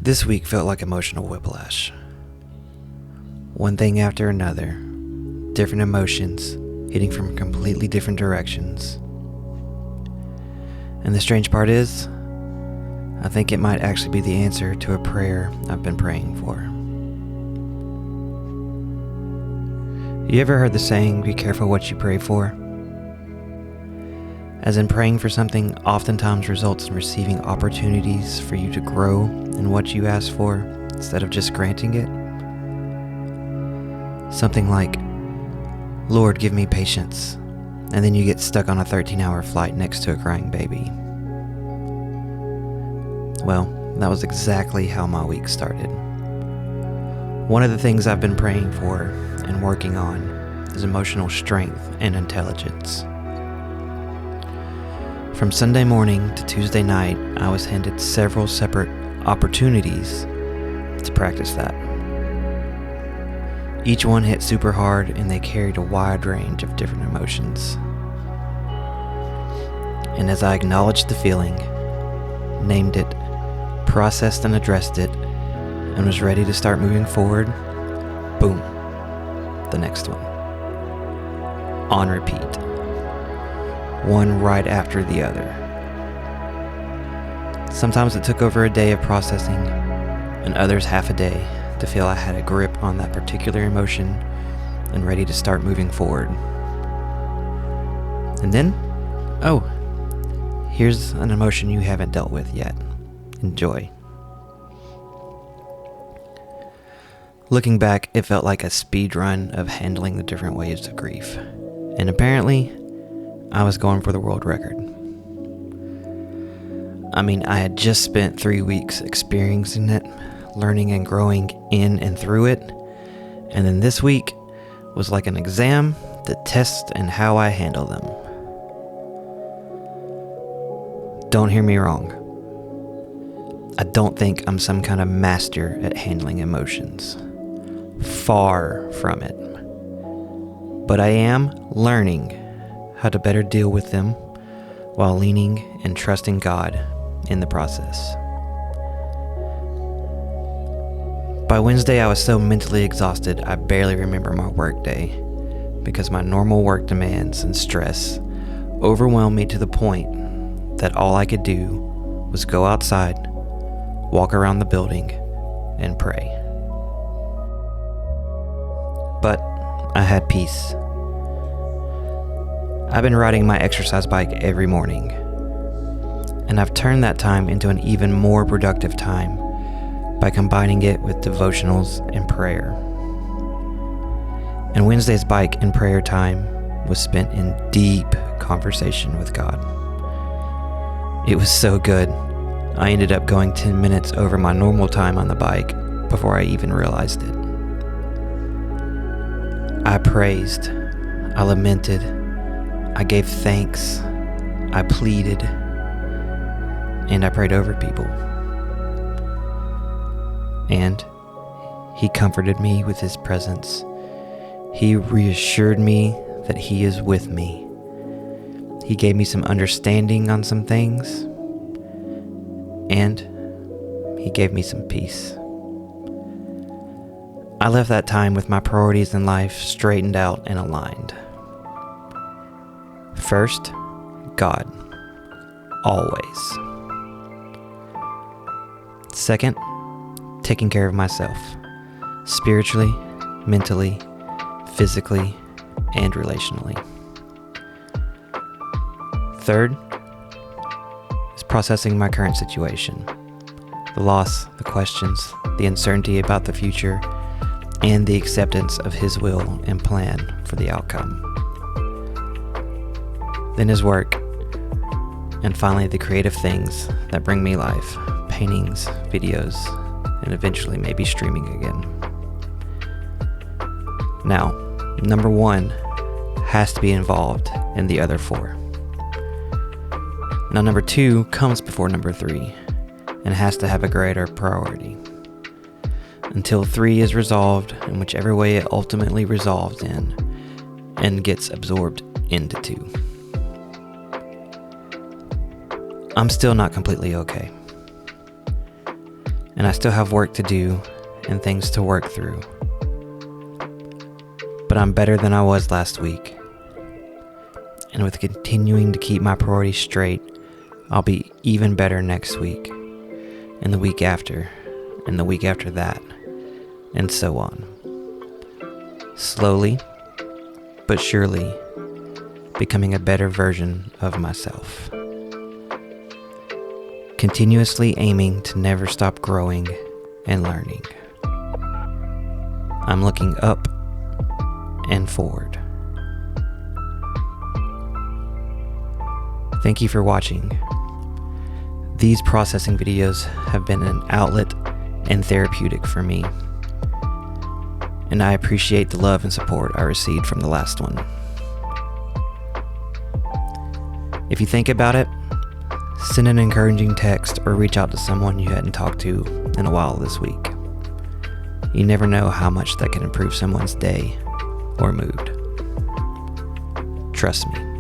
This week felt like emotional whiplash. One thing after another, different emotions hitting from completely different directions. And the strange part is, I think it might actually be the answer to a prayer I've been praying for. You ever heard the saying, be careful what you pray for? As in, praying for something oftentimes results in receiving opportunities for you to grow in what you ask for instead of just granting it. Something like, Lord, give me patience, and then you get stuck on a 13-hour flight next to a crying baby. Well, that was exactly how my week started. One of the things I've been praying for and working on is emotional strength and intelligence. From Sunday morning to Tuesday night, I was handed several separate opportunities to practice that. Each one hit super hard, and they carried a wide range of different emotions. And as I acknowledged the feeling, named it, processed and addressed it, and was ready to start moving forward, boom, the next one. On repeat. One right after the other. Sometimes it took over a day of processing, and others half a day to feel I had a grip on that particular emotion and ready to start moving forward. And then, here's an emotion you haven't dealt with yet. Enjoy. Looking back, it felt like a speed run of handling the different waves of grief. And apparently, I was going for the world record. I mean, I had just spent 3 weeks experiencing it, learning and growing in and through it. And then this week was like an exam, the test, and how I handle them. Don't hear me wrong. I don't think I'm some kind of master at handling emotions. Far from it. But I am learning how to better deal with them while leaning and trusting God in the process. By Wednesday, I was so mentally exhausted I barely remember my work day because my normal work demands and stress overwhelmed me to the point that all I could do was go outside, walk around the building, and pray. But I had peace. I've been riding my exercise bike every morning, and I've turned that time into an even more productive time by combining it with devotionals and prayer. And Wednesday's bike and prayer time was spent in deep conversation with God. It was so good, I ended up going 10 minutes over my normal time on the bike before I even realized it. I praised, I lamented, I gave thanks, I pleaded, and I prayed over people. And He comforted me with His presence. He reassured me that He is with me. He gave me some understanding on some things, and He gave me some peace. I left that time with my priorities in life straightened out and aligned. First, God. Always. Second, taking care of myself. Spiritually, mentally, physically, and relationally. Third, is processing my current situation. The loss, the questions, the uncertainty about the future, and the acceptance of His will and plan for the outcome. Then His work, and finally the creative things that bring me life, paintings, videos, and eventually maybe streaming again. Now, number 1 has to be involved in the other 4. Now number 2 comes before number 3 and has to have a greater priority. Until 3 is resolved in whichever way it ultimately resolves in and gets absorbed into 2. I'm still not completely okay. and I still have work to do and things to work through. But I'm better than I was last week. And with continuing to keep my priorities straight, I'll be even better next week, and the week after, and the week after that, and so on. Slowly, but surely, becoming a better version of myself. Continuously aiming to never stop growing and learning. I'm looking up and forward. Thank you for watching. These processing videos have been an outlet and therapeutic for me, and I appreciate the love and support I received from the last one. If you think about it, send an encouraging text or reach out to someone you hadn't talked to in a while this week. You never know how much that can improve someone's day or mood. Trust me.